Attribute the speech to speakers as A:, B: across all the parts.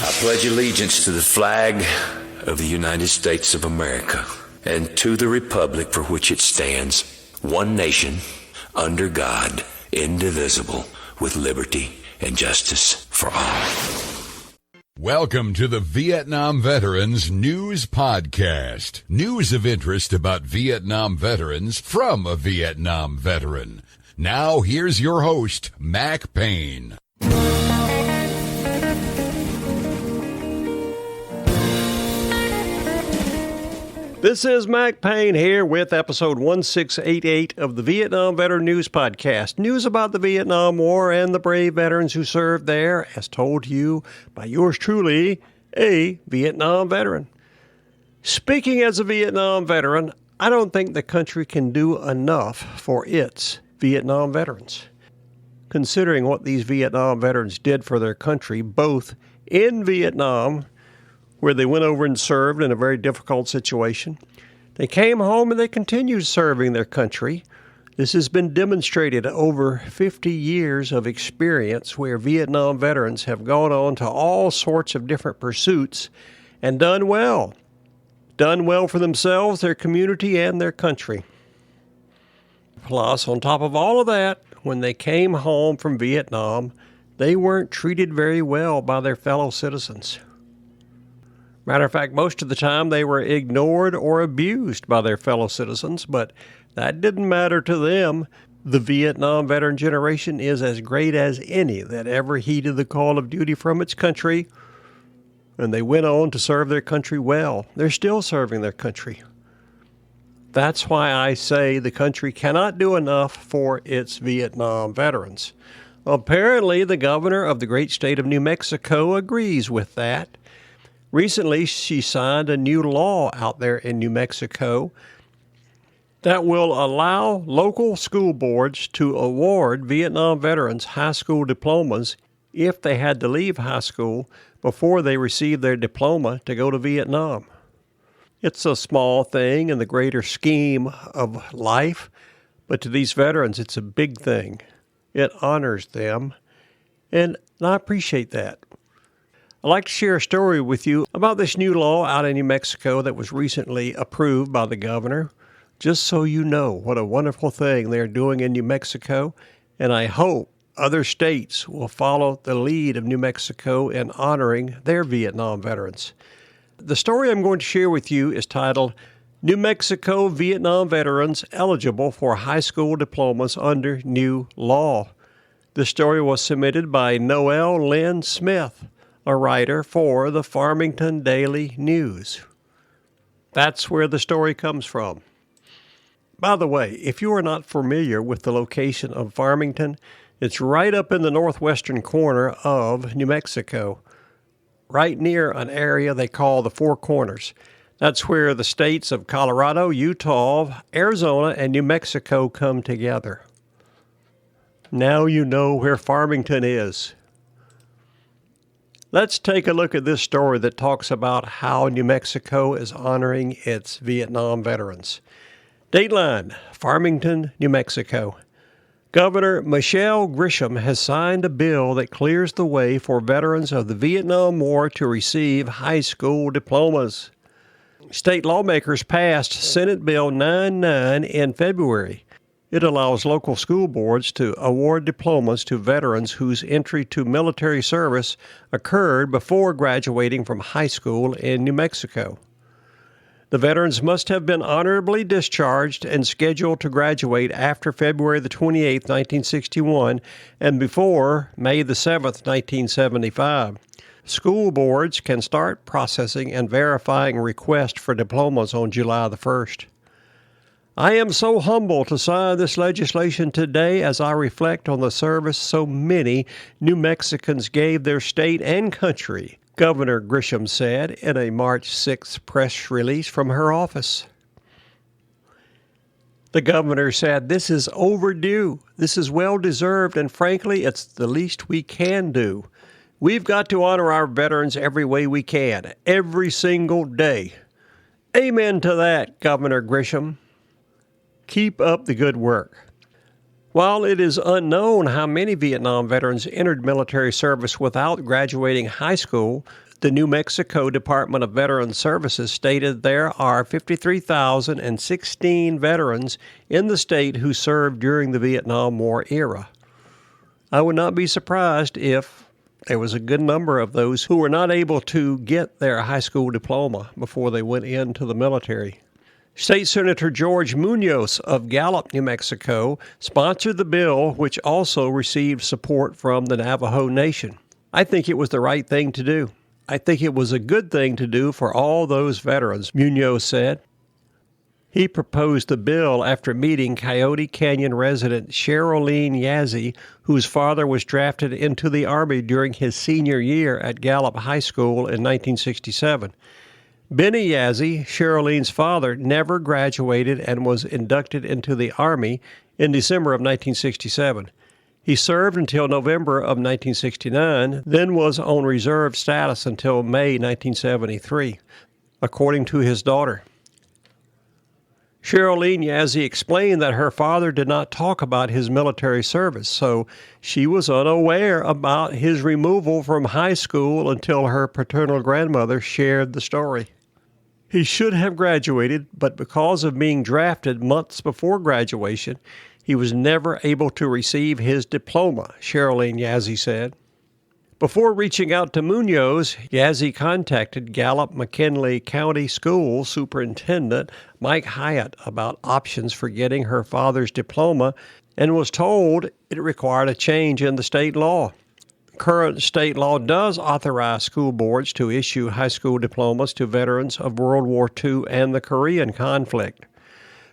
A: I pledge allegiance to the flag of the United States of America and to the republic for which it stands, one nation, under God, indivisible, with liberty and justice for all.
B: Welcome to the Vietnam Veterans News Podcast. News of interest about Vietnam veterans from a Vietnam veteran. Now, here's your host, Mac Payne.
C: This is Mac Payne here with episode 1688 of the Vietnam Veteran News Podcast. News about the Vietnam War and the brave veterans who served there, as told to you by yours truly, a Vietnam veteran. Speaking as a Vietnam veteran, I don't think the country can do enough for its Vietnam veterans. Considering what these Vietnam veterans did for their country, both in Vietnam, where they went over and served in a very difficult situation. They came home and they continued serving their country. This has been demonstrated over 50 years of experience where Vietnam veterans have gone on to all sorts of different pursuits and done well. Done well for themselves, their community, and their country. Plus, on top of all of that, when they came home from Vietnam, they weren't treated very well by their fellow citizens. Matter of fact, most of the time they were ignored or abused by their fellow citizens, but that didn't matter to them. The Vietnam veteran generation is as great as any that ever heeded the call of duty from its country, and they went on to serve their country well. They're still serving their country. That's why I say the country cannot do enough for its Vietnam veterans. Apparently, the governor of the great state of New Mexico agrees with that. Recently, she signed a new law out there in New Mexico that will allow local school boards to award Vietnam veterans high school diplomas if they had to leave high school before they received their diploma to go to Vietnam. It's a small thing in the greater scheme of life, but to these veterans, it's a big thing. It honors them, and I appreciate that. I'd like to share a story with you about this new law out in New Mexico that was recently approved by the governor, just so you know what a wonderful thing they're doing in New Mexico, and I hope other states will follow the lead of New Mexico in honoring their Vietnam veterans. The story I'm going to share with you is titled, New Mexico Vietnam Veterans Eligible for High School Diplomas Under New Law. The story was submitted by Noel Lynn Smith, a writer for the Farmington Daily News. That's where the story comes from. By the way, if you are not familiar with the location of Farmington, it's right up in the northwestern corner of New Mexico, right near an area they call the Four Corners. That's where the states of Colorado, Utah, Arizona, and New Mexico come together. Now you know where Farmington is. Let's take a look at this story that talks about how New Mexico is honoring its Vietnam veterans. Dateline, Farmington, New Mexico. Governor Lujan Grisham has signed a bill that clears the way for veterans of the Vietnam War to receive high school diplomas. State lawmakers passed Senate Bill 99 in February. It allows local school boards to award diplomas to veterans whose entry to military service occurred before graduating from high school in New Mexico. The veterans must have been honorably discharged and scheduled to graduate after February the 28th, 1961, and before May the 7th, 1975. School boards can start processing and verifying requests for diplomas on July the 1st. I am so humble to sign this legislation today as I reflect on the service so many New Mexicans gave their state and country, Governor Grisham said in a March 6th press release from her office. The governor said, "This is overdue. This is well-deserved, and frankly, it's the least we can do. We've got to honor our veterans every way we can, every single day." Amen to that, Governor Grisham. Keep up the good work. While it is unknown how many Vietnam veterans entered military service without graduating high school, The New Mexico Department of Veterans Services stated there are 53,016 veterans in the state who served during the Vietnam War era. I would not be surprised if there was a good number of those who were not able to get their high school diploma before they went into the military. State Senator George Munoz of Gallup, New Mexico, sponsored the bill, which also received support from the Navajo Nation. I think it was the right thing to do. I think it was a good thing to do for all those veterans, Munoz said. He proposed the bill after meeting Coyote Canyon resident Cheryline Yazzie, whose father was drafted into the Army during his senior year at Gallup High School in 1967. Benny Yazzie, Cheryline's father, never graduated and was inducted into the Army in December of 1967. He served until November of 1969, then was on reserve status until May 1973, according to his daughter. Cheryline Yazzie explained that her father did not talk about his military service, so she was unaware about his removal from high school until her paternal grandmother shared the story. He should have graduated, but because of being drafted months before graduation, he was never able to receive his diploma, Cheryline Yazzie said. Before reaching out to Munoz, Yazzie contacted Gallup-McKinley County School Superintendent Mike Hyatt about options for getting her father's diploma and was told it required a change in the state law. Current state law does authorize school boards to issue high school diplomas to veterans of World War II and the Korean conflict.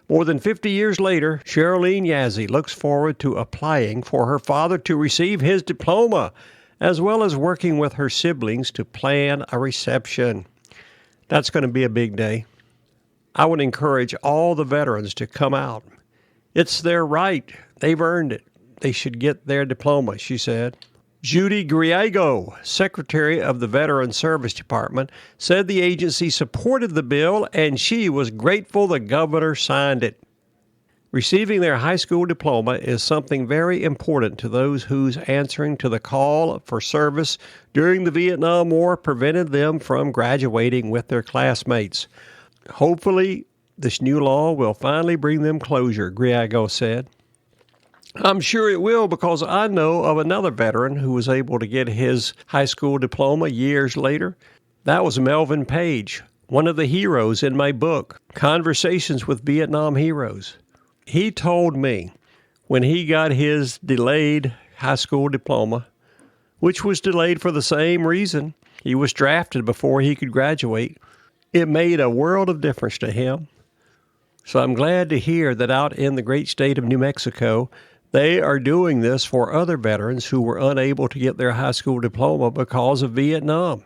C: More than 50 years later, Cheryline Yazzie looks forward to applying for her father to receive his diploma, as well as working with her siblings to plan a reception. That's going to be a big day. I would encourage all the veterans to come out. It's their right. They've earned it. They should get their diploma, she said. Judy Griego, Secretary of the Veterans Service Department, said the agency supported the bill and she was grateful the governor signed it. Receiving their high school diploma is something very important to those whose answering to the call for service during the Vietnam War prevented them from graduating with their classmates. Hopefully, this new law will finally bring them closure, Griego said. I'm sure it will, because I know of another veteran who was able to get his high school diploma years later. That was Melvin Page, one of the heroes in my book, Conversations with Vietnam Heroes. He told me when he got his delayed high school diploma, which was delayed for the same reason, he was drafted before he could graduate, it made a world of difference to him. So I'm glad to hear that out in the great state of New Mexico, they are doing this for other veterans who were unable to get their high school diploma because of Vietnam.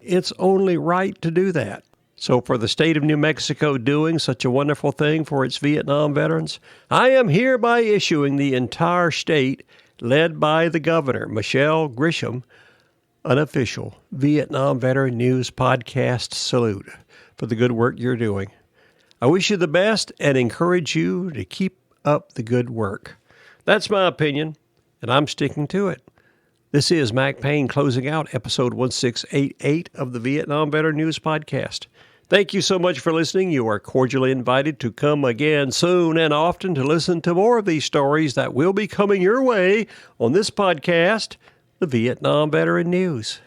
C: It's only right to do that. So for the state of New Mexico doing such a wonderful thing for its Vietnam veterans, I am hereby issuing the entire state, led by the governor, Lujan Grisham, an official Vietnam Veteran News Podcast salute for the good work you're doing. I wish you the best and encourage you to keep up the good work. That's my opinion, and I'm sticking to it. This is Mac Payne closing out episode 1688 of the Vietnam Veteran News Podcast. Thank you so much for listening. You are cordially invited to come again soon and often to listen to more of these stories that will be coming your way on this podcast, the Vietnam Veteran News.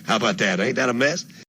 D: How about that? Ain't that a mess?